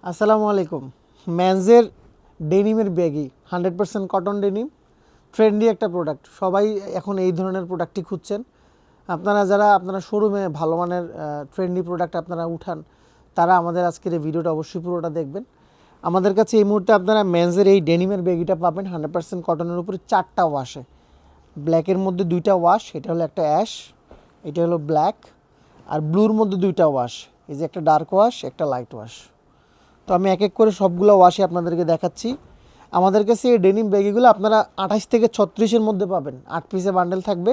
আসসালামু আলাইকুম। মেন্সের ডেনিমের baggy 100% cotton denim, trendy একটা প্রোডাক্ট। সবাই এখন এই ধরনের প্রোডাক্টই খুঁজছেন। আপনারা শোরুমে ভালো মানের ট্রেন্ডি প্রোডাক্ট আপনারা উঠান, তারা আমাদের আজকের এই ভিডিওটা অবশ্যই পুরোটা দেখবেন। আমাদের কাছে এই মুহূর্তে আপনারা মেন্সের এই ডেনিমের ব্যাগিটা পাবেন 100% কটনের উপরে 4টা ওয়াশে। ব্ল্যাকের মধ্যে 2টা ওয়াশ, এটা হলো একটা অ্যাশ, এটা হলো ব্ল্যাক, আর ব্লুর মধ্যে 2টা ওয়াশ। এই যে একটা ডার্ক ওয়াশ, একটা লাইট ওয়াশ। তো আমি এক এক করে সবগুলো ওয়াশে আপনাদেরকে দেখাচ্ছি। আমাদের কাছে এই ডেনিম ব্যাগিগুলো আপনারা 28 থেকে 36-এর মধ্যে পাবেন। 8 পিসে বান্ডেল থাকবে,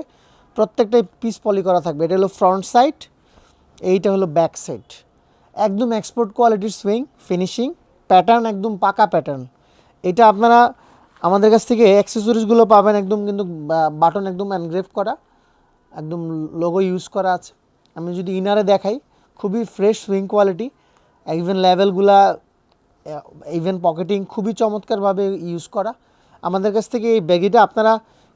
প্রত্যেকটাই পিস পলি করা থাকবে। এটা হলো ফ্রন্ট সাইড, এইটা হলো ব্যাক সাইড। একদম এক্সপোর্ট কোয়ালিটির সুইং ফিনিশিং, প্যাটার্ন একদম পাকা প্যাটার্ন। এটা আপনারা আমাদের কাছ থেকে অ্যাক্সেসরিজগুলো পাবেন একদম, কিন্তু বাটন একদম এনগ্রেভ করা, একদম লোগো ইউজ করা আছে। আমি যদি ইনারে দেখাই, খুবই ফ্রেশ সুইং কোয়ালিটি, ইভেন লেভেলগুলা, ইভেন পকেটিং খুবই চমৎকারভাবে ইউজ করা। আমাদের কাছ থেকে এই ব্যাগিটা আপনারা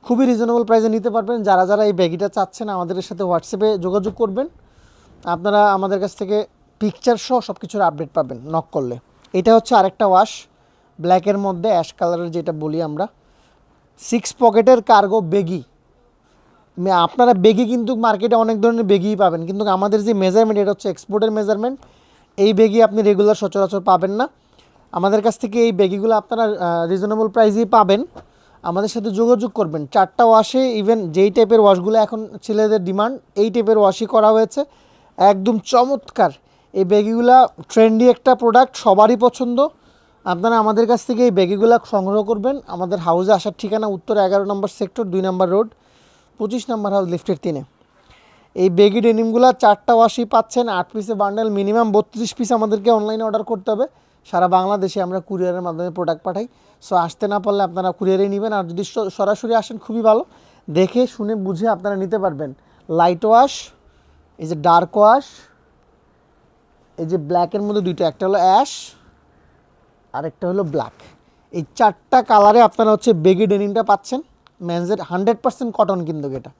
খুবই রিজনেবল প্রাইসে নিতে পারবেন। যারা যারা এই ব্যাগিটা চাচ্ছেন আমাদের সাথে হোয়াটসঅ্যাপে যোগাযোগ করবেন। আপনারা আমাদের কাছ থেকে পিকচার সহ সব কিছুর আপডেট পাবেন নক করলে। এটা হচ্ছে আরেকটা ওয়াশ, ব্ল্যাকের মধ্যে অ্যাশ কালারের, যেটা বলি আমরা 6 পকেটের কার্গো বেগি। আপনারা বেগি কিন্তু মার্কেটে অনেক ধরনের বেগিই পাবেন, কিন্তু আমাদের যে মেজারমেন্ট, এটা হচ্ছে এক্সপোর্টের মেজারমেন্ট। এই বেগি আপনি রেগুলার সচরাচর পাবেন না। আমাদের কাছ থেকে এই ব্যাগিগুলো আপনারা রিজনেবল প্রাইসেই পাবেন। আমাদের সাথে যোগাযোগ করবেন। 4টা ওয়াশে, ইভেন যেই টাইপের ওয়াশগুলো এখন ছেলেদের ডিমান্ড, এই টাইপের ওয়াশই করা হয়েছে। একদম চমৎকার এই ব্যাগিগুলো, ট্রেন্ডি একটা প্রোডাক্ট, সবারই পছন্দ। আপনারা আমাদের কাছ থেকে এই ব্যাগিগুলো সংগ্রহ করবেন। আমাদের হাউসে আসার ঠিকানা উত্তর 11 নম্বর সেক্টর, 2 নম্বর রোড, 25 নম্বর হাউস, লিফটের 3-এ। এই বেগি ডেনিমগুলো 4টা ওয়াশই পাচ্ছেন। 8 পিসে বান্ডেল, মিনিমাম 32 পিস আমাদেরকে অনলাইনে অর্ডার করতে হবে। সারা বাংলাদেশে আমরা কুরিয়ারের মাধ্যমে প্রোডাক্ট পাঠাই। সো আসতে না পারলে আপনারা কুরিয়ারেই নেবেন, আর যদি সরাসরি আসেন খুবই ভালো, দেখে শুনে বুঝে আপনারা নিতে পারবেন। লাইট ওয়াশ, এই যে ডার্ক ওয়াশ, এই যে ব্ল্যাকের মধ্যে 2টা, একটা হলো অ্যাশ আর একটা হলো ব্ল্যাক। এই 4টা কালারে আপনারা হচ্ছে বেগি ডেনিমটা পাচ্ছেন। মেন্সের 100% কটন কিন্তু এটা।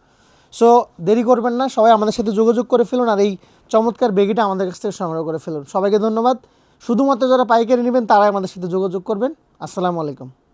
সো দেরি করবেন না, সবাই আমাদের সাথে যোগাযোগ করে ফেলুন, আর এই চমৎকার বেগিটা আমাদের কাছ থেকে সংগ্রহ করে ফেলুন। সবাইকে ধন্যবাদ। শুধুমাত্র যারা পাইকারি নেবেন তারাই আমাদের সাথে যোগাযোগ করবেন। আসসালামু আলাইকুম।